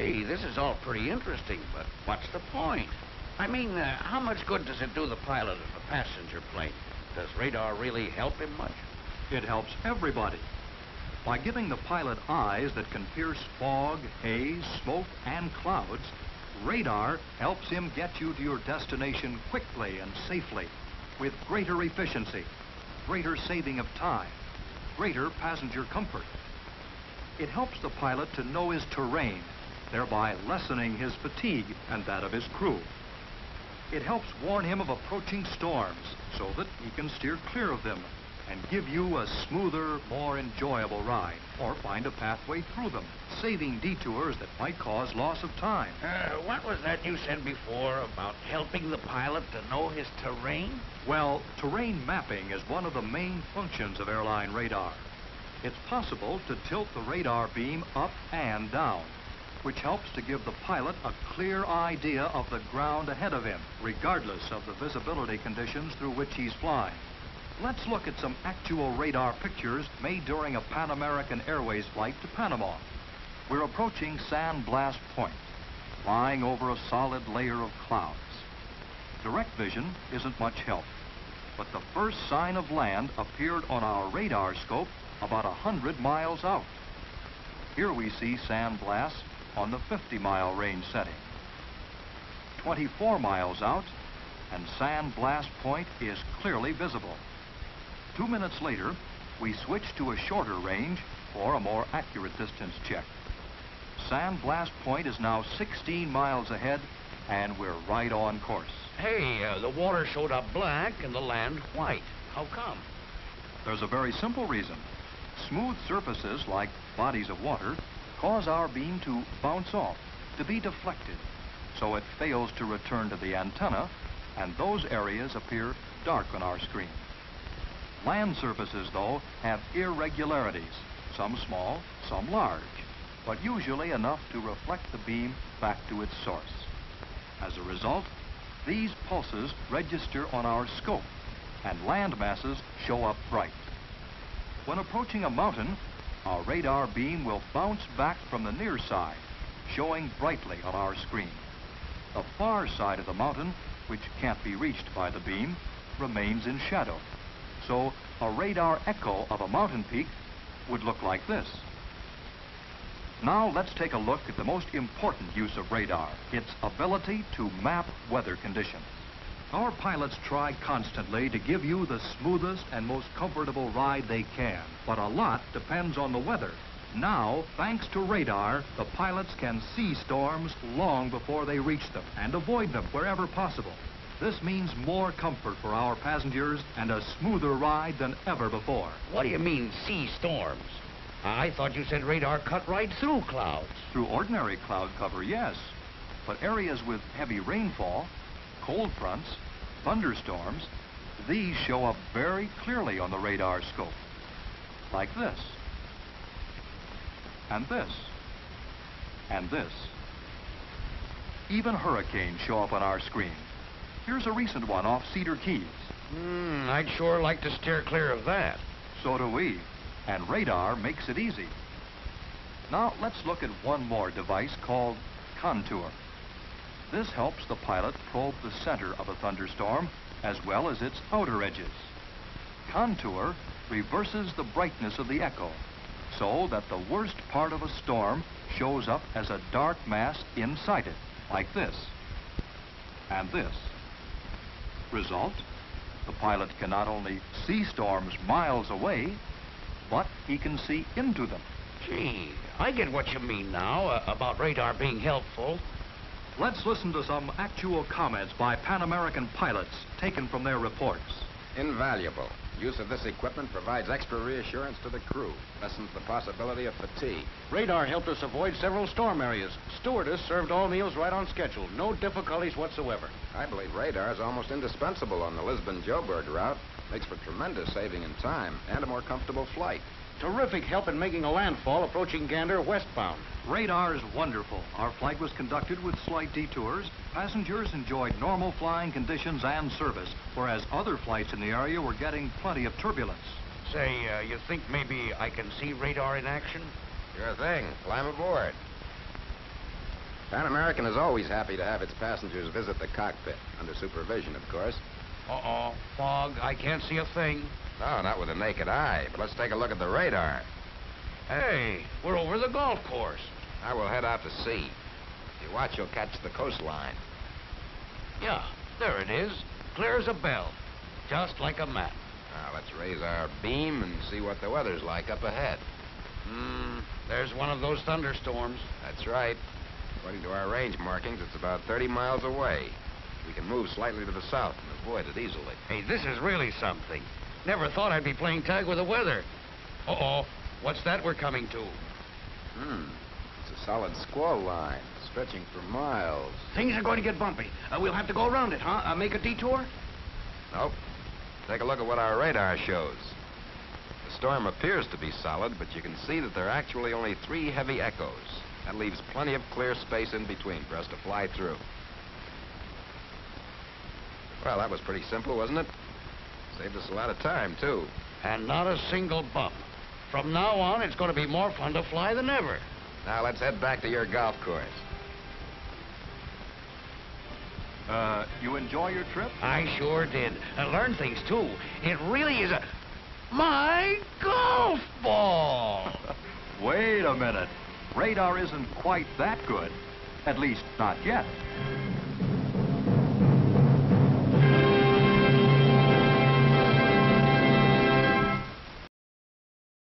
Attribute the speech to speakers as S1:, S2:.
S1: Gee, this is all pretty interesting, but what's the point? I mean, how much good does it do the pilot of a passenger plane? Does radar really help him much?
S2: It helps everybody. By giving the pilot eyes that can pierce fog, haze, smoke, and clouds, radar helps him get you to your destination quickly and safely, with greater efficiency, greater saving of time, greater passenger comfort. It helps the pilot to know his terrain, thereby lessening his fatigue and that of his crew. It helps warn him of approaching storms so that he can steer clear of them and give you a smoother, more enjoyable ride, or find a pathway through them, saving detours that might cause loss of time.
S1: What was that you said before about helping the pilot to know his terrain?
S2: Well, terrain mapping is one of the main functions of airline radar. It's possible to tilt the radar beam up and down, which helps to give the pilot a clear idea of the ground ahead of him, regardless of the visibility conditions through which he's flying. Let's look at some actual radar pictures made during a Pan American Airways flight to Panama. We're approaching San Blas Point, flying over a solid layer of clouds. Direct vision isn't much help, but the first sign of land appeared on our radar scope about 100 miles out. Here we see San Blas on the 50-mile range setting. 24 miles out, and San Blas Point is clearly visible. 2 minutes later, we switch to a shorter range for a more accurate distance check. San Blas Point is now 16 miles ahead, and we're right on course.
S1: Hey, the water showed up black and the land white. How come?
S2: There's a very simple reason. Smooth surfaces, like bodies of water, cause our beam to bounce off, to be deflected, so it fails to return to the antenna, and those areas appear dark on our screen. Land surfaces, though, have irregularities, some small, some large, but usually enough to reflect the beam back to its source. As a result, these pulses register on our scope, and land masses show up bright. When approaching a mountain, our radar beam will bounce back from the near side, showing brightly on our screen. The far side of the mountain, which can't be reached by the beam, remains in shadow. So a radar echo of a mountain peak would look like this. Now let's take a look at the most important use of radar, its ability to map weather conditions. Our pilots try constantly to give you the smoothest and most comfortable ride they can, but a lot depends on the weather. Now, thanks to radar, the pilots can see storms long before they reach them and avoid them wherever possible. This means more comfort for our passengers and a smoother ride than ever before.
S1: What do you mean, see storms? I thought you said radar cut right through clouds.
S2: Through ordinary cloud cover, yes. But areas with heavy rainfall, cold fronts, thunderstorms, these show up very clearly on the radar scope. Like this. And this. And this. Even hurricanes show up on our screen. Here's a recent one off Cedar Keys.
S1: I'd sure like to steer clear of that.
S2: So do we. And radar makes it easy. Now let's look at one more device called Contour. This helps the pilot probe the center of a thunderstorm as well as its outer edges. Contour reverses the brightness of the echo so that the worst part of a storm shows up as a dark mass inside it, like this and this. Result, the pilot can not only see storms miles away, but he can see into them.
S1: Gee, I get what you mean now about radar being helpful.
S2: Let's listen to some actual comments by Pan American pilots taken from their reports.
S3: Invaluable. Use of this equipment provides extra reassurance to the crew, lessens the possibility of fatigue.
S4: Radar helped us avoid several storm areas. Stewardess served all meals right on schedule. No difficulties whatsoever.
S3: I believe radar is almost indispensable on the Lisbon-Joburg route. Makes for tremendous saving in time and a more comfortable flight.
S4: Terrific help in making a landfall approaching Gander westbound.
S2: Radar is wonderful. Our flight was conducted with slight detours. Passengers enjoyed normal flying conditions and service, whereas other flights in the area were getting plenty of turbulence.
S1: Say, you think maybe I can see radar in action?
S3: Sure thing. Climb aboard. Pan American is always happy to have its passengers visit the cockpit, under supervision, of course.
S1: Uh-oh. Fog. I can't see a thing.
S3: No, not with the naked eye, but let's take a look at the radar.
S1: Hey, we're over the golf course.
S3: Now we'll head out to sea. If you watch, you'll catch the coastline.
S1: Yeah, there it is. Clear as a bell. Just like a map.
S3: Now, let's raise our beam and see what the weather's like up ahead.
S1: There's one of those thunderstorms.
S3: That's right. According to our range markings, it's about 30 miles away. We can move slightly to the south and avoid it easily.
S1: Hey, this is really something. Never thought I'd be playing tag with the weather. Uh-oh. What's that we're coming to?
S3: It's a solid squall line, stretching for miles.
S1: Things are going to get bumpy. We'll have to go around it, huh? Make a detour?
S3: Nope. Take a look at what our radar shows. The storm appears to be solid, but you can see that there are actually only 3 heavy echoes. That leaves plenty of clear space in between for us to fly through. Well, that was pretty simple, wasn't it? Saved us a lot of time, too.
S1: And not a single bump. From now on, it's going to be more fun to fly than ever.
S3: Now, let's head back to your golf course.
S2: You enjoy your trip?
S1: I sure did. And learned things, too. It really is my golf ball!
S2: Wait a minute. Radar isn't quite that good. At least, not yet.